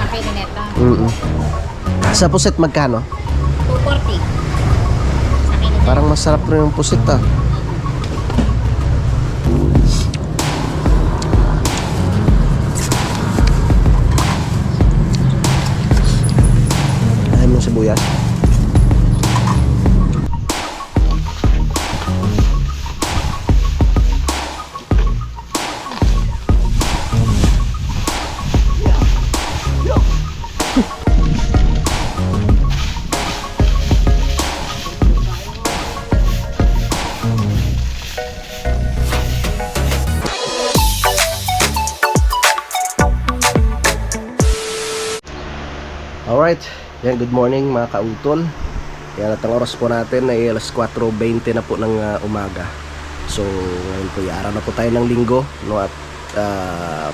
kay Luneta. Sa pusit magkano? 240. Sa kilo. Parang masarap rin yung pusit ah. Ayaw mo sibuyas. Alright, yan, good morning mga kautol. Yan, at ang oras po natin ay alas 4:20 na po ng umaga. So ngayon po, araw na po tayo ng linggo, no? At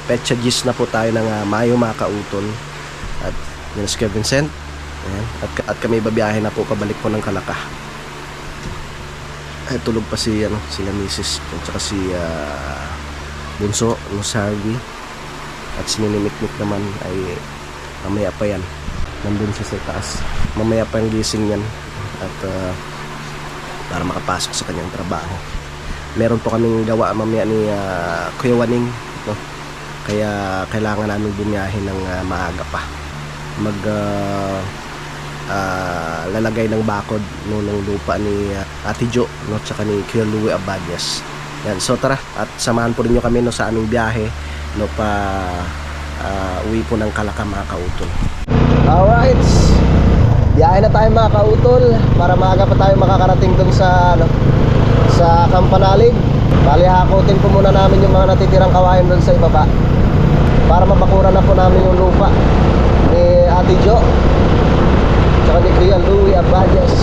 petsa gis na po tayo ng Mayo mga kautol. At yan si Kevin Vincent. Yan, at kami babiyahe na po pabalik po ng Kalaka. Ay, tulog pa si sila Mrs. at saka si Bunso, no, Sarvi. At si Ninimikmik naman ay mamaya pa yan. Nandun siya sa taas. Mamaya pa yung gising yan. At para makapasok sa kanyang trabaho. Meron po kaming gawa mamaya ni Kuya Waning, no? Kaya kailangan namin bumiyahe ng maaga pa. Lalagay ng bakod, no, ng lupa ni Ate Jo, no, tsaka ni Kuya Louie Abadias. Yan, so tara, at samahan po rin nyo kami, no, sa aming biyahe, no, uwi po ng Kalaka mga kautol. Alright, biyahe na tayo mga kautol para maaga pa tayo makakarating dun sa sa Kampanalig. Bali, hakutin po muna namin yung mga natitirang kawain dun sa ibaba para mapakuran na po namin yung lupa ni Ate Jo tsaka ni Kuya Louie Abadias.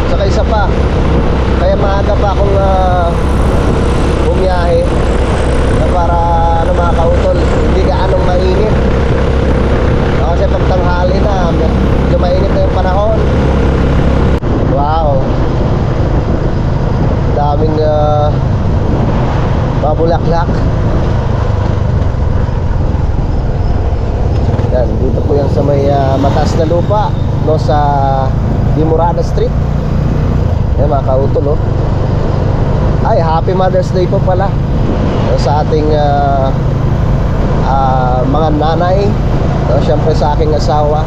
Tsaka isa pa, kaya maaga pa akong bumiyahe na para mga kautol, hindi gaanong mainit. Kasi pag tanghali na, medyo mainit na yung panahon. Wow, daming mabulaklak. Yan, dito po yan sa may mataas na lupa, no, sa Dimorada Street. Yan mga kautol, oh. Ay, Happy Mother's Day po pala sa ating mga nanay, no? Siyempre sa aking asawa.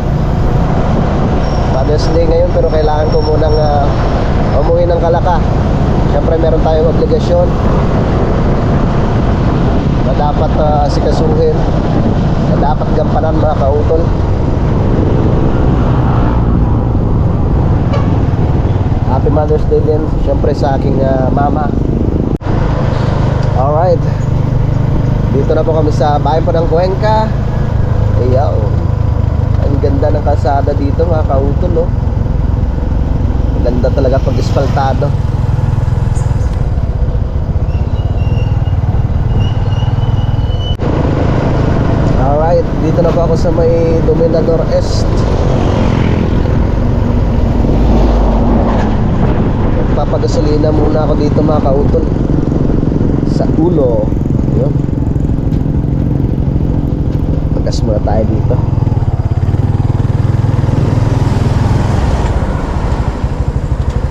Mother's Day ngayon, pero kailangan ko munang umuwi ng Kalaka. Siyempre meron tayong obligasyon na dapat sikasuhin, na dapat gampanan mga kautol. Happy Mother's Day din siyempre sa aking mama. Alright, dito na po kami sa bayan po ng Cuenca. Ayaw, ang ganda ng kalsada dito mga kautol, oh. Ang ganda talaga pag espaltado. Alright, dito na po ako sa may Dominador Est. Magpapagasolina muna ako dito mga kautol sa ulo. Yun, pagas muna tayo dito.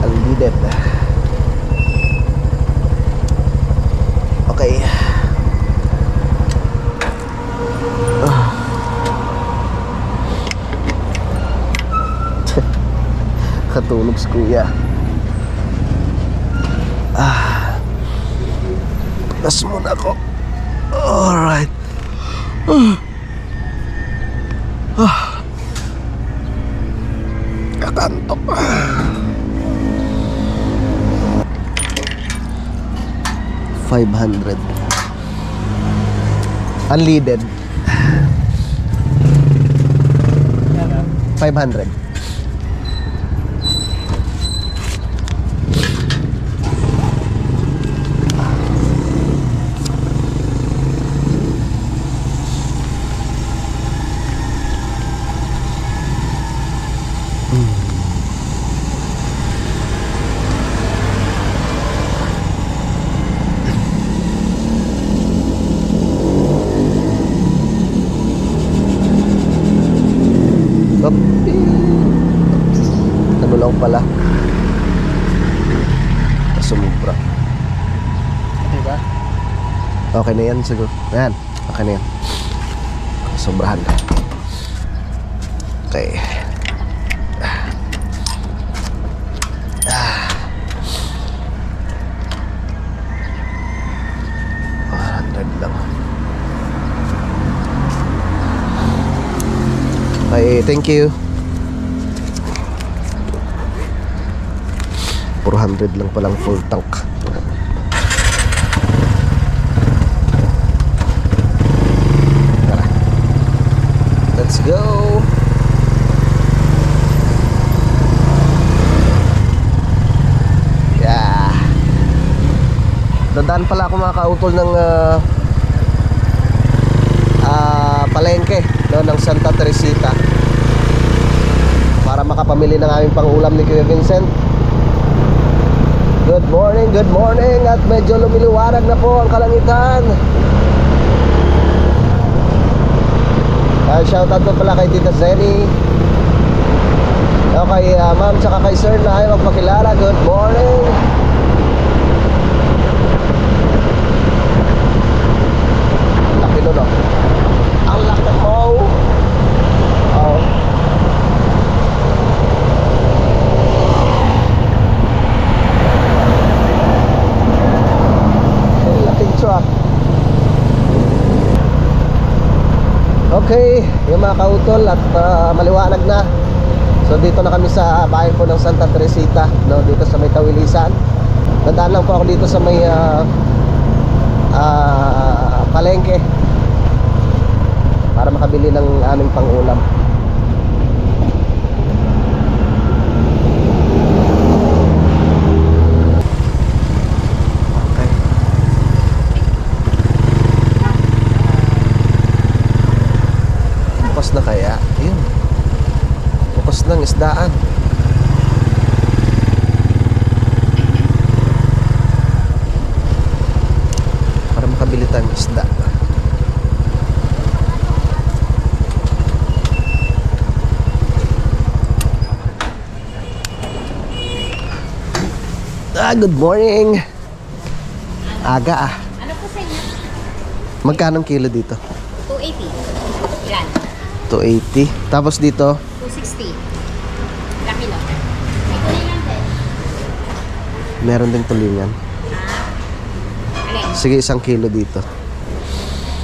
Unleaded. Okay. Katulog si kuya. Pagas muna ako. Alright. Kakantok. $500 unleaded. 500. daw pala. Sumubra. Diba? Okay na yan siguro. Ayan, okay na yan. Sobrahan. Okay. 100 lang. Okay, thank you. 400 lang palang full tank. Tara. Let's go. Yeah. Dadaan pala ako mga kautol ng palengke, no, ng Santa Teresita para makapamili ng aming pangulam ni Kuya Vincent. Good morning at medyo lumiliwanag na po ang kalangitan. Shoutout po pala kay Tita Zenny, kay ma'am tsaka kay sir na ayaw magpakilala. Good morning. Laki nun, oh. Ang laki mo. Oh. Laking truck. Okay, yung mga kautol at maliwanag na. So dito na kami sa bahay po ng Santa Teresita, no, dito sa may Tawilisan. Nadaan lang po ako dito sa may palengke para makabili ng aming pangulam. Okay. Bukas na kaya? Ayun. Bukas ng isdaan. Para makabili tayong isda. Good morning. Aga Ano po sa inyo? Magkano kilo dito? 280. Ilan? 280. Tapos dito, 260. Ilang kilo? May kulilan din. meron din tulingan. Alin? Sige, 1 kilo dito.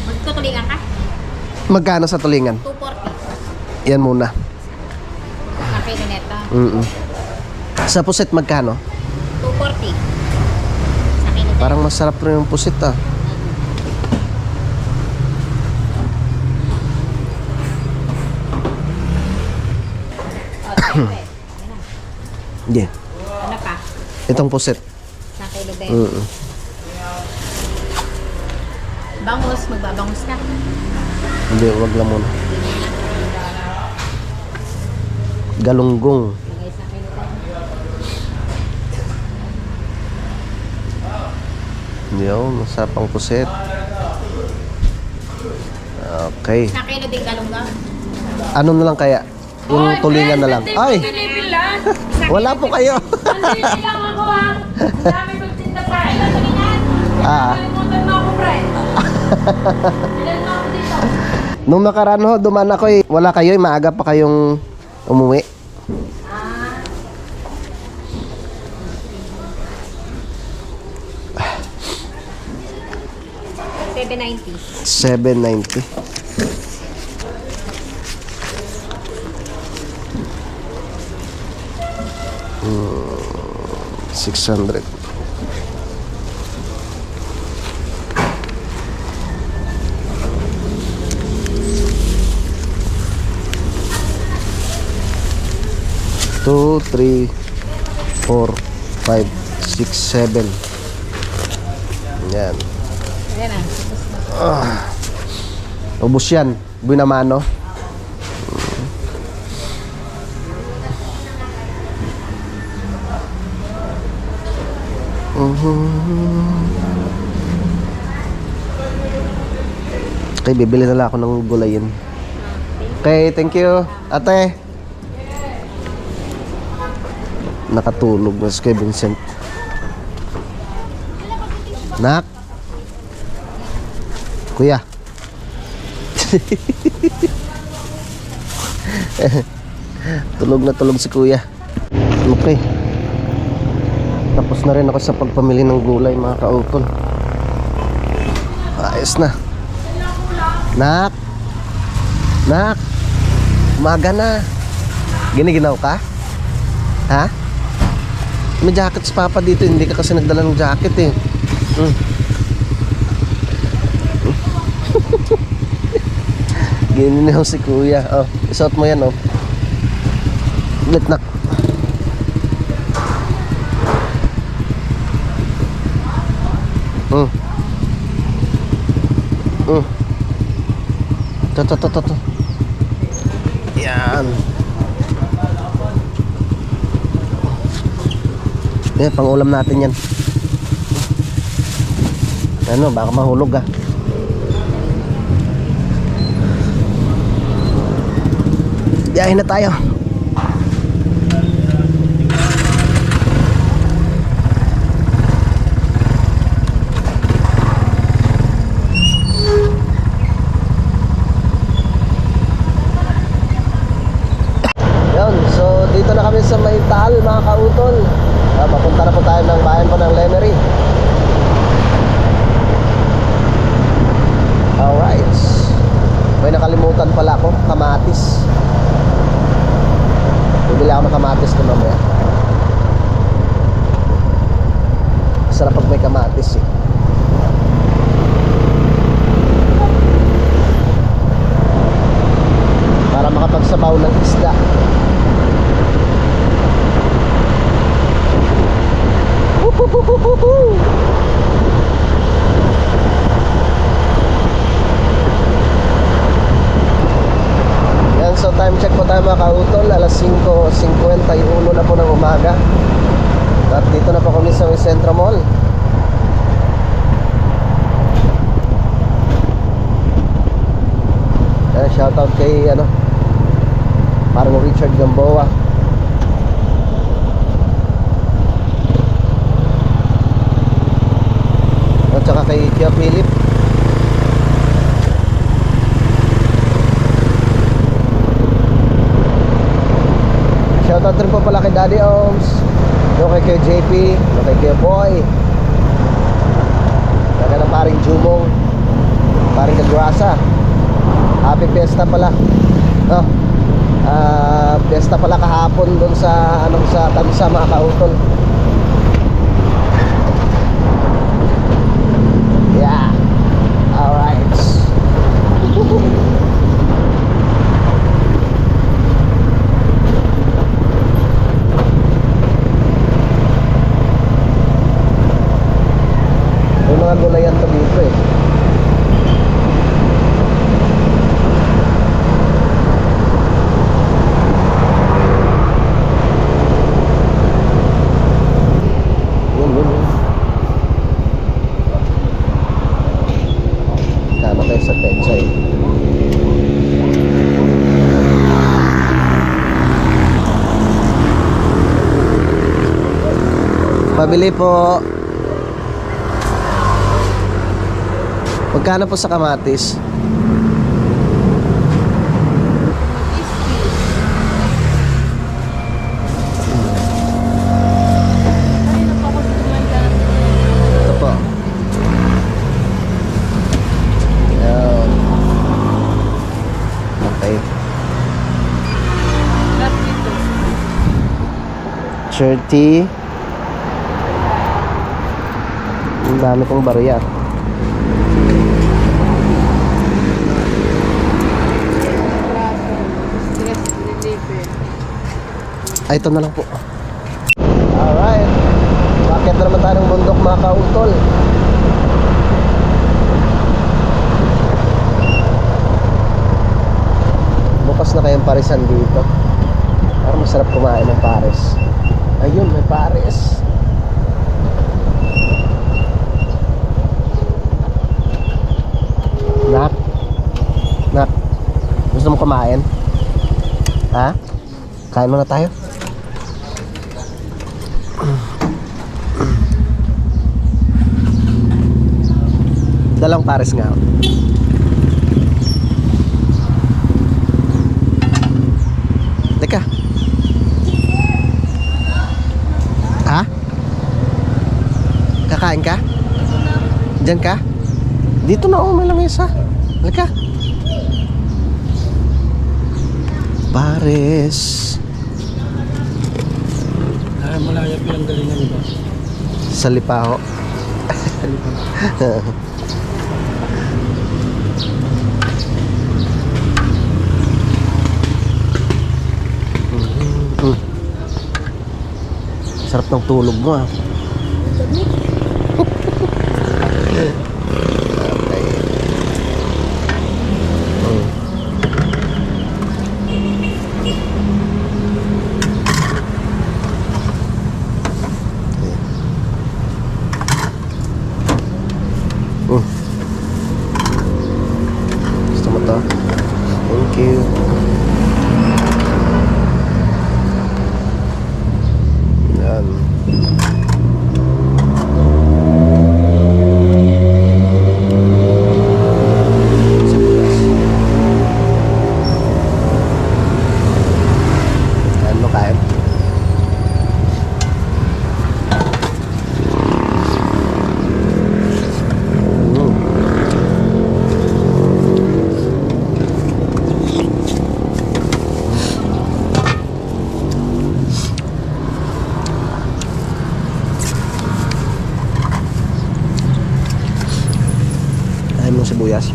Magtutulingan ka? Magkano sa tulingan? 240. Yan muna. Ang kilo neto. Sa puset magkano? 240. Sa kilo din. Parang masarap rin yung pusit, ah. Ano Yeah. Ano pa? Itong pusit. Sa kilo din. Bangus, magbabangus ka. Hindi, wag lang muna. Galunggong. Lagay sa kilo din. Yun, masarap ang pusit. Okay. Sa kilo din galunggang. Ano na lang kaya? Yung tulingan na lang. Ay! Wala po kayo. Hindi lang ako ha. Dami magtinda pa. Ilan tulingan? Ah. Kalimutan mo ako, friend. Ilan mo ako dito? Nung nakaraan ho, duman ako eh. Wala kayo eh. Maaga pa kayong umuwi. $790. $600. Two, three, 4, 5, 6, 7. Yan. Ayan na. Ubus yan. Binamano. Okay, bibili na lang ako ng gulayin. Okay, thank you. Ate. nakatulog na si Kuya Vincent. Nak? Kuya? Tulog na tulog si Kuya. Okay. Tapos na rin ako sa pagpamili ng gulay mga kautol. Ayos na. Nak? Nak? Umaga na. Giniginaw ka? Ha? May jacket si Papa dito. Hindi ka kasi nagdala ng jacket eh. Giniginaw si Kuya. Oh, isuot mo yan oh. Ulit nak. To. Yan. Yan, pang-ulam natin yan. Ano, baka mahulog ah. Biyahin na tayo. Dito na kami sa Maytal mga kautol. Papunta na po tayo ng bayan po ng Lemery. Alright. May nakalimutan pala ako, kamatis. Bibili ako ng kamatis na mamaya. Sarap pag may kamatis eh. Para makapagsabaw ng isda. Yan, so time check po tayo mga kautol. Alas 5:51 na po ng umaga. At dito na po kami sa Centro Mall. Yan, shoutout kay parang Richard Gamboa. At saka kay Kia Philip. Shoutout rin po pala kay Daddy Oms, kay Kuya JP, kay Kuya Boy, kaya ng paring Jumong, paring Kagrasa. Happy Fiesta pala. Fiesta pala kahapon doon sa sa Tansa mga kautol. Yeah. Alright. May mga gulayan to dito eh. Sa Pechay. Pabili po. Magkano po sa kamatis? Ito po. Okay. 30. Ang dami kong barya. Ay, ito na lang po. Alright. Bakit na naman tayo ng bundok mga kautol? Bukas na kayang parisan dito. Parang masarap kumain ng pares. Ayun, may pares. Nak, gusto mo kumain? Ha? Kain muna tayo. Dalawang pares nga. Teka. Ha? Kakain ka? Diyan ka? Dito na, may lamesa. Halika. Pares. Malaya pilang galingan ba? Sa Lipaho. Sarap ng tulog mo ah. Okay. Gusto mo to? Thank you. Yan. Kain mo, kain. Kain mo sibuyas.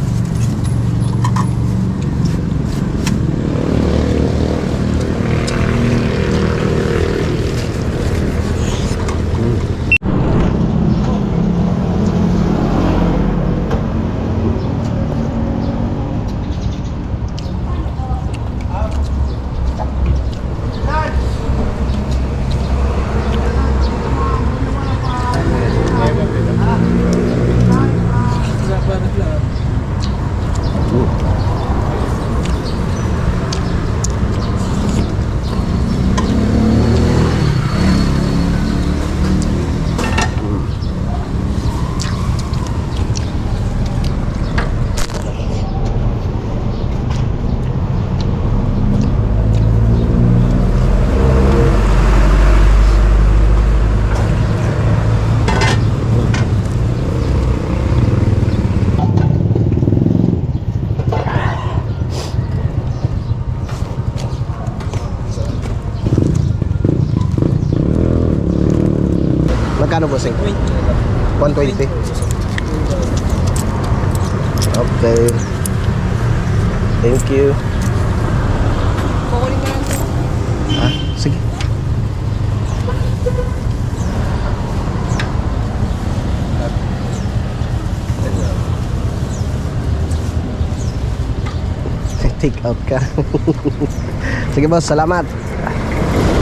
Magkano bossing? 120. Okay. Thank you. Ah, sige. Take out ka. Sige boss, salamat.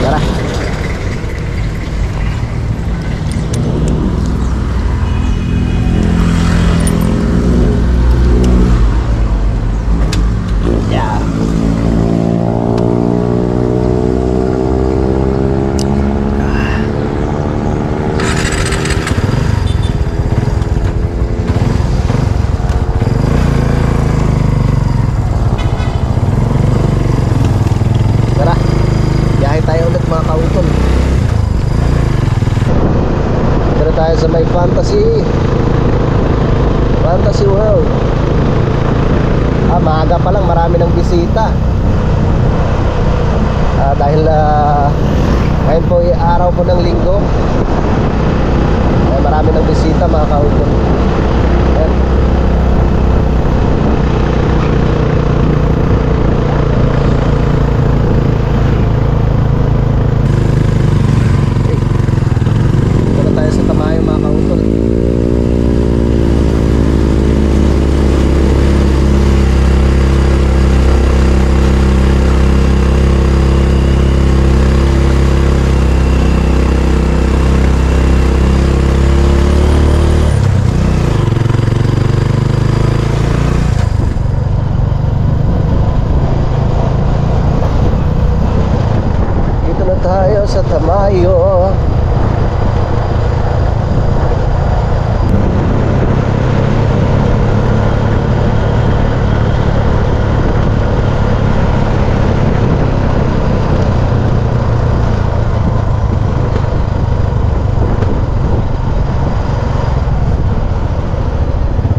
Tara. Tayo sa may Fantasy World. Maaga pa lang, marami ng bisita. Dahil ngayon po ay araw po ng linggo, marami ng bisita mga kautol. Ayan. Tayo sa Tamayo mga kautol.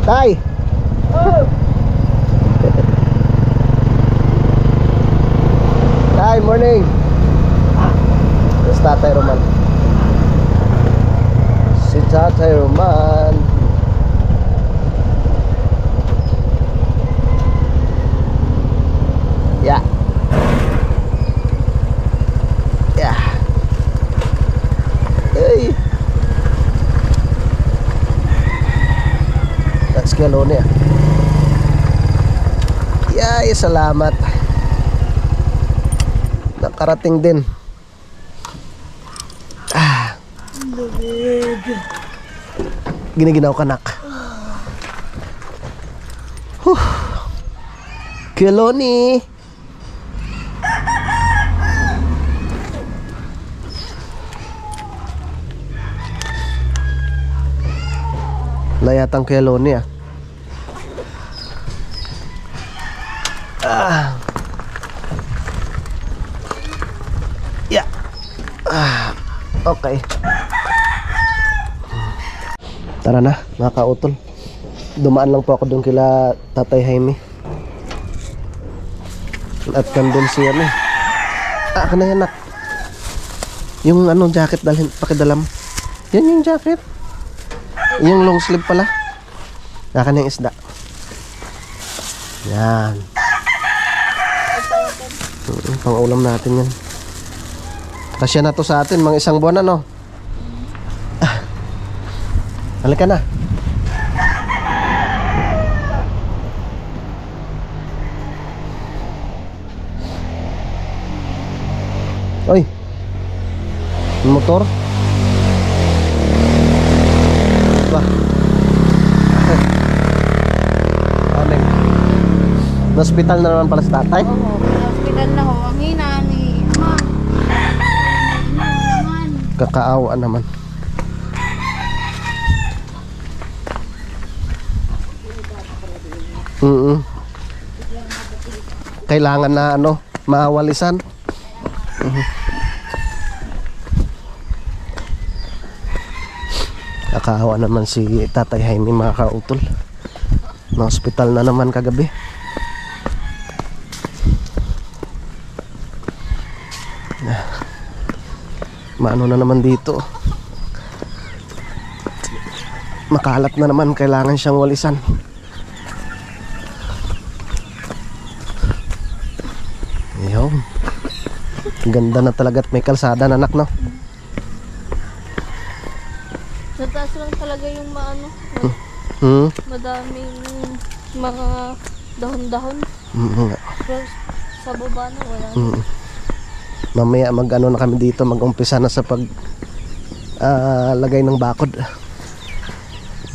Tay! Tay, morning! Yes, Tatay Roman. Si Tatay Roman. Yeah. Yeah. Hey. That's Calonia. Yay, salamat. Nakarating din. Giniginaw ka, nak. Keloni. Layatang Keloni ah. Yeah. Okay. Tara na, mga kautol. Dumaan lang po ako doon kila Tatay Jaime. At kandun siya na. Ako na yan, nak. Yung jacket dalhin, pakidalam. Yan yung jacket. Yung long sleeve pala. Naka na yung isda. Yan. Pang ulam natin yan. Kasya na to sa atin, mga isang buwan na, no? Halika na. Oy. Motor. Ba. Aling. Hospital na naman pala sa tatay. Oo, hospital na ho. Ang hina ni Ama. Kakaawa naman. Kailangan na mawalisan. Kakaawa naman si Tatay Jaime, mga kautol. Na hospital na naman kagabi. Maano na naman dito. Makalat na naman, kailangan siyang walisan. Ayun. Ganda na talaga at may kalsada na, anak, no? Sa taas lang talaga yung madaming mga dahon-dahon. Pero sa baba na wala. Mamaya na kami dito, mag-umpisa na sa pag lagay ng bakod.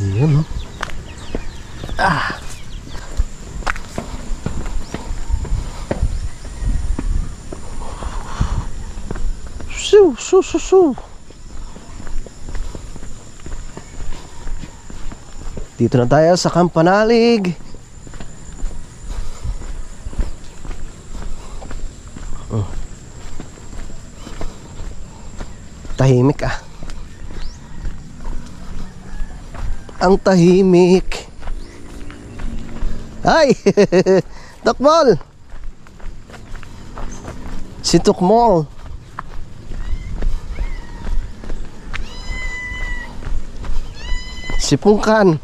Yun, no? Dito na tayo sa Kampanalig. Tahimik ah. Ang tahimik. Ay! Tukmol! Si Tukmol. Si Pungkan.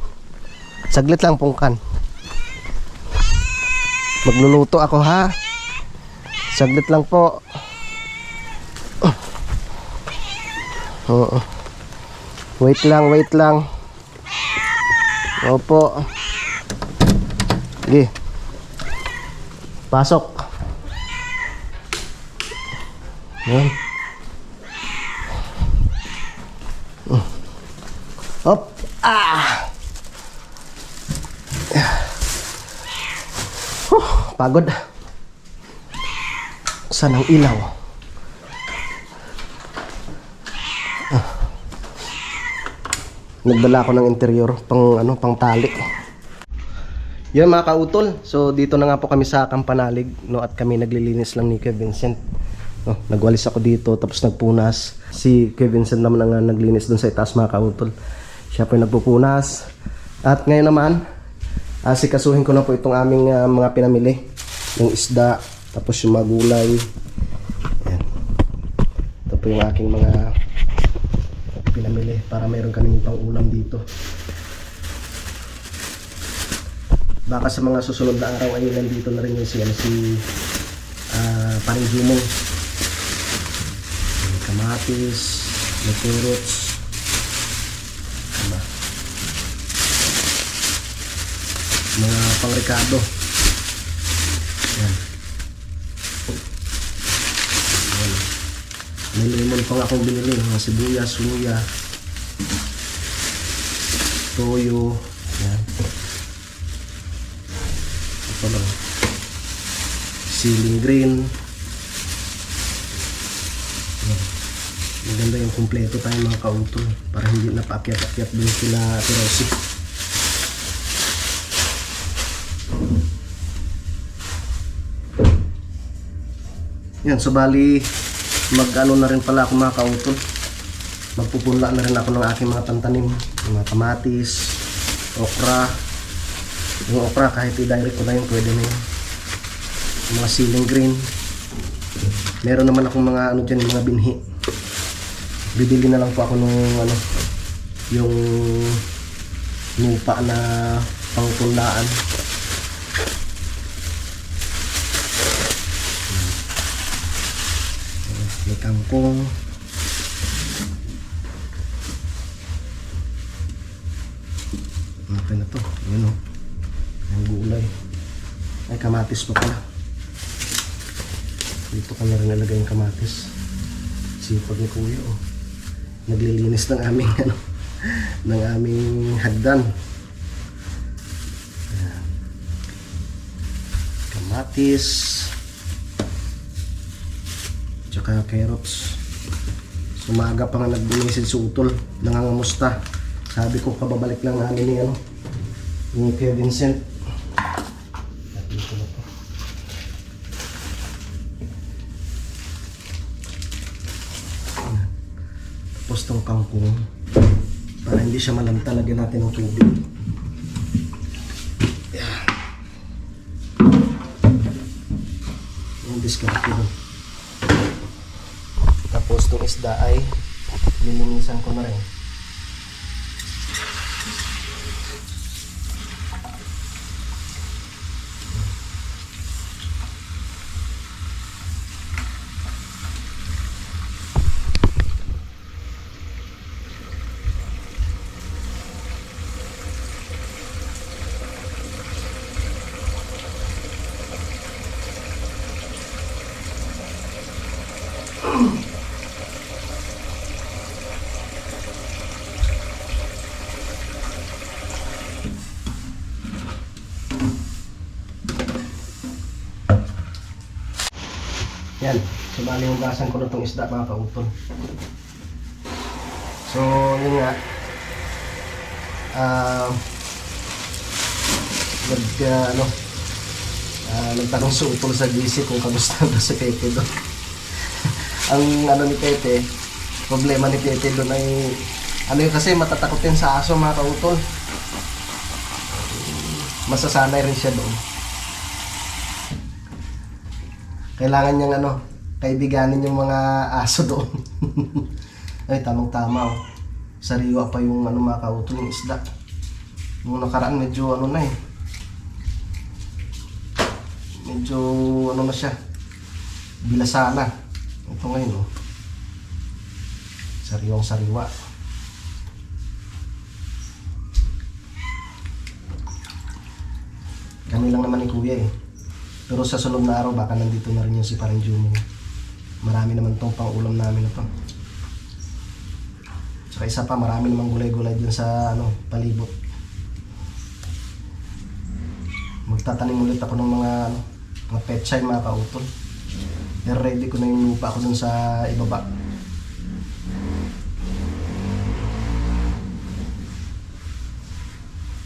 Saglit lang, Pungkan. Magluluto ako, ha? Saglit lang po. Oo. Wait lang. Opo. Sige. Pasok. Yan. Hop. Pagod. Saan ang ilaw? Nagdala ako ng interior pang tali. Yun, mga kautol. So dito na nga po kami sa Kampanalig, no, at kami naglilinis lang ni Kuya Vincent. No, nagwalis ako dito tapos nagpunas. Si Kuya Vincent naman ang naglinis dun sa itaas, mga kautol. Siya po yung nagpupunas. At ngayon naman, Asikasuhin ko na po itong aming mga pinamili. Yung isda, tapos yung mga gulay. Ayan. Ito po yung aking mga pinamili para meron kaming pang ulam dito. Baka sa mga susunod na araw ay nandito na rin yung si Paring Jumong. May kamatis, may carrots, mga pang-rekado. Yan. Yan. May lemon pa nga akong binili, mga sibuyas, luya, toyo. Yan. Ito lang. Ceiling green. Yan. Maganda yung kumpleto tayo mga kautol para hindi na paakyat-akyat dun sila Rosie. Yan, so bali mag-ano na rin pala ako mga kautol. Magpupunla na rin ako ng aking mga tantanim, mga kamatis, okra. Yung okra kahit i-direct ko na yun, pwede na yun. Yung mga ceiling green. Meron naman akong mga ano dyan, mga binhi. Bibili na lang po ako nung ano, yung lupa na pangpunlaan. May kangkong. Okay na to. Yun o. Ang gulay. Ay, kamatis pa pala. Dito ko na rin nalagay yung kamatis. Sipag ni kuya o. Naglilinis ng aming ano, ng aming hagdan. Ayan. Kamatis. Tsaka carrots. Sumaga pa nga nag-message si Utol, nangangamusta. Sabi ko kababalik lang namin ni ano, ni Kuya Vincent. Dito na to. Tapos tong kangkong, para hindi siya malanta, lagyan natin ng tubig. Yeah. Yung diskarte doon. Tapos itong isda ay lilinisan ko na rin. Yan, so bali yung gasan ko na itong isda mga kautol. So yun nga, nagtanong si Utol sa GC kung kamusta na si Pepe doon. Ang ano ni Pepe, problema ni Pepe doon ay ano yun kasi matatakotin sa aso mga kautol. Masasanay rin siya doon. Kailangan niyang ano, kaibiganin yung mga aso doon. Ay, tamang-tama oh. Sariwa pa yung ano mga kautol, yung isda. Nung nakaraan medyo ano na eh. Medyo ano na siya. Bilasana. Ito ngayon oh. Sariwang sariwa. Kami lang naman ni Kuya eh. Pero sa sunod na araw baka nandito na rin yung si Paring Jumong. Marami naman tong pang ulam namin na to. Tsaka isa pa, marami namang gulay-gulay dyan sa ano, palibot. Magtatanim ulit ako ng mga ano, mga pechay mga kautol. Pero ready ko na yung lupa ko dun sa ibaba.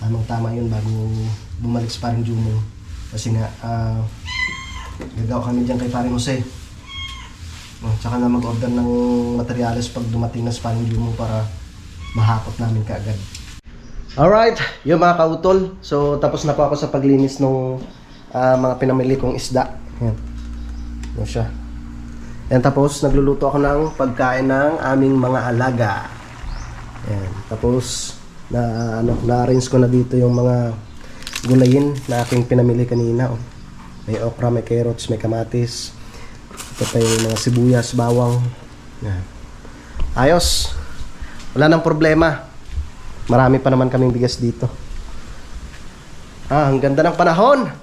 Tamang-tama yun bago bumalik si Paring Jumong. Kasi nga, gagawa kami dyan kay Paring Jose. Tsaka na mag-order ng materyales pag dumating na si Paring Jumong para mahakot namin kaagad. Alright, yung mga kautol. So, tapos na po ako sa paglinis ng mga pinamili kong isda. Yan. Yan siya. Yan, tapos nagluluto ako ng pagkain ng aming mga alaga. Yan. Tapos, na-arrange ko na dito yung mga gulayin na aking pinamili kanina. Oh. May okra, may carrots, may kamatis. Ito pa yung mga sibuyas, bawang. Yan. Ayos. Wala nang problema. Marami pa naman kaming bigas dito. Ang ganda ng panahon.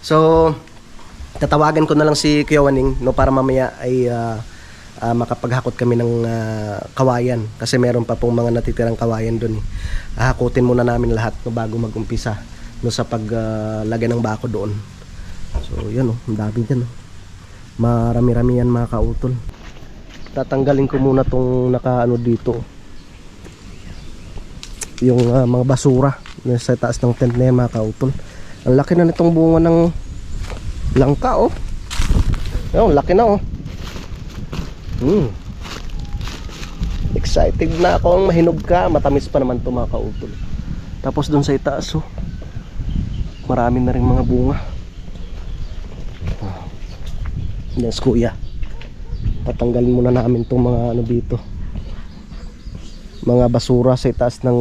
So, tatawagan ko na lang si Kuya Waning no, para mamaya ay makapaghakot kami ng kawayan. Kasi meron pa pong mga natitirang kawayan doon. Hahakutin muna namin lahat no, bago mag-umpisa no, sa paglagay ng bako doon. So, yan oh, ang dami dyan. Oh. Marami-rami yan mga kautol. Tatanggalin ko muna tong nakaano dito. Yung mga basura sa taas ng tent na yan mga kautol. Ang laki na nitong bunga ng langka oh. Yung laki na oh. Excited na ako ang mahinog ka. Matamis pa naman ito mga kautol. Tapos dun sa itaas oh, marami na rin mga bunga. Yes kuya, tatanggalin muna namin itong mga ano dito, mga basura sa itaas ng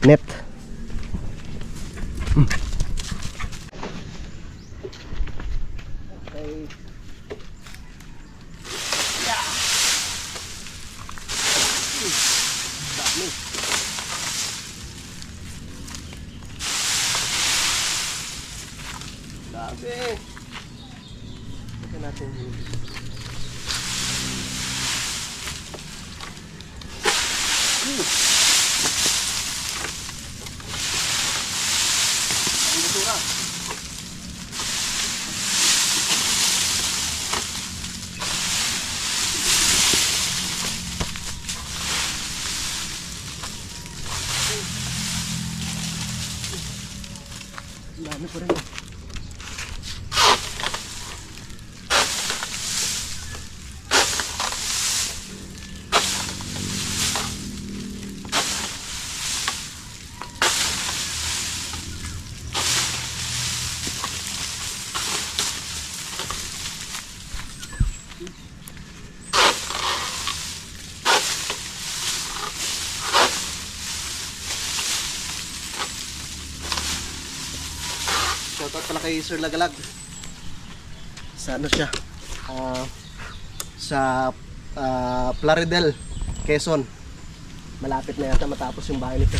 net. Okay. Yeah. Dami. Dami. Ito natin yun. Ang basura. Dami pa rin. Shoutout pala kay Sir Lagalag. Sa ano siya? Sa Plaridel, Quezon. Malapit na yata matapos yung bahay nito.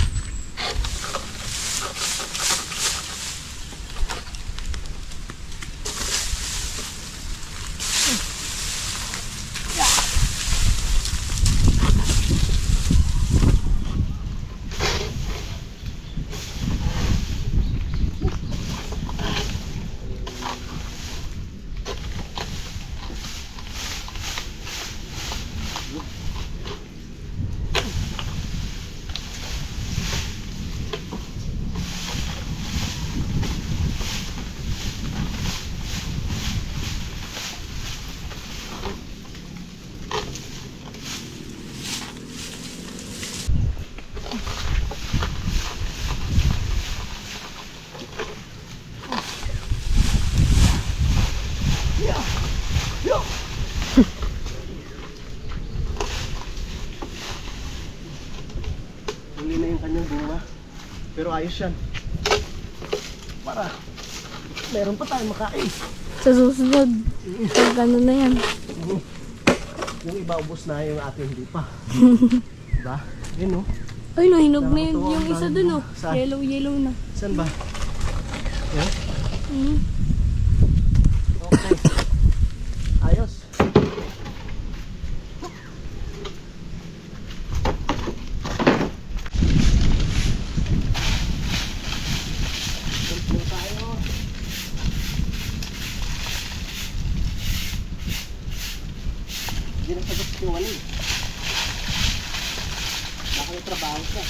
Huli na yung kanyang bunga. Pero ayos yan. Para meron pa tayong makain. Sa susunod, pag ano na yan. Yung iba ubos na, yung atin hindi pa. Diba? Yun oh. Ay, nahinog na yun. Nakakatuwa Yung ang isa dami dun mo. oh. Saan? Yellow na. Saan ba? Yan? Mm. Okay. Ayos. Tulpo tayo. Hindi na sagot si Wally. Baka may trabaho siya.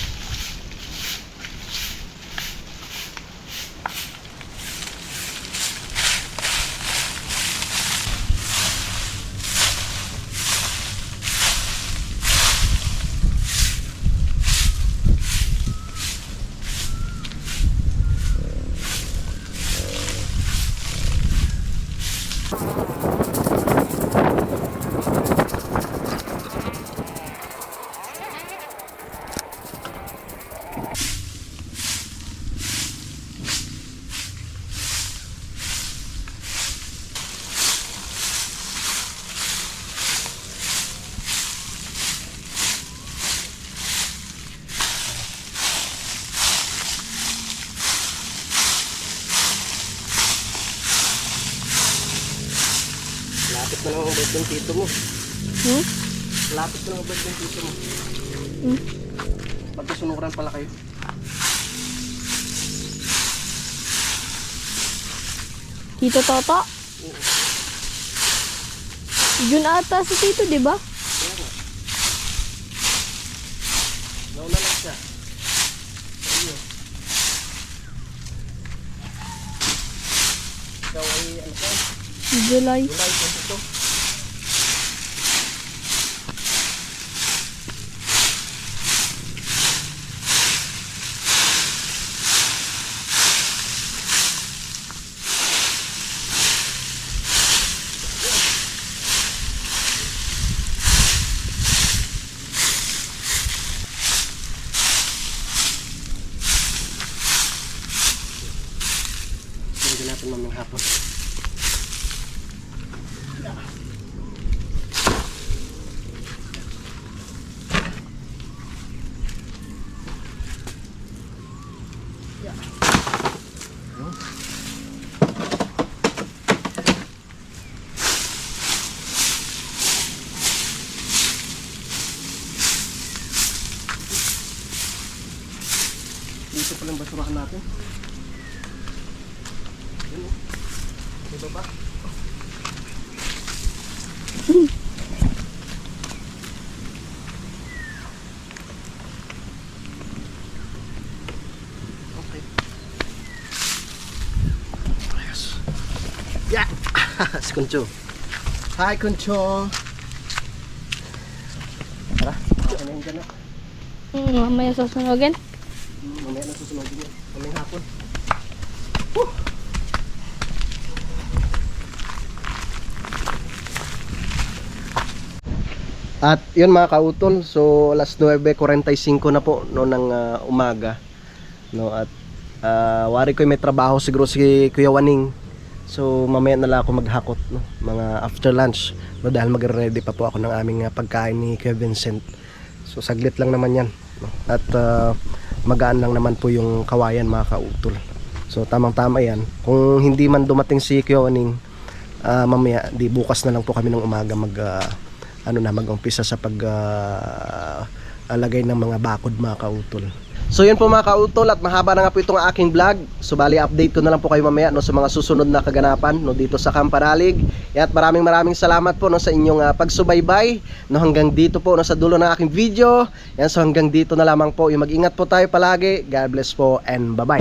na lang ang birthday ng tito mo. Hmm? Lapit na lang ang birthday ng tito mo. Hmm? Magkasunuran pala kayo. Tito Toto? Jun ata si Tito, di ba? Nauna lang siya. Ayun. Ikaw ay ano ka? July. July 22. Hindi natin maming hapon. Dito pa lang basurahan natin. Yun o. Dito ba? Okay. Ayos. Yeah! Si Kuncho. Hi Kuncho! Tara, ano yung dyan na? Mamaya sasunogin. Mamaya na susunod din yan. Mamayang hapon. At yun mga kautol, so alas 9:45 na po no ng umaga. No at wari ko may trabaho siguro si Kuya Waning. So mamaya na lang ako maghakot no, mga after lunch. No, dahil magre-ready pa po ako ng aming pagkain ni Kuya Vincent. So saglit lang naman 'yan, no. At magaan lang naman po yung kawayan mga kautol. So tamang-tama 'yan. Kung hindi man dumating si Kuya Waning, mamaya di bukas na lang po kami ng umaga mag-umpisa sa alagay ng mga bakod mga kautol. So yun po mga kautol, at mahaba na nga po itong aking vlog. So bali update ko na lang po kayo mamaya no, sa mga susunod na kaganapan no, dito sa Camp Paralig. At maraming salamat po no, sa inyong pagsubaybay no, hanggang dito po no, sa dulo ng aking video. Yan, so hanggang dito na lamang po. Yung mag-ingat po tayo palagi. God bless po and bye bye.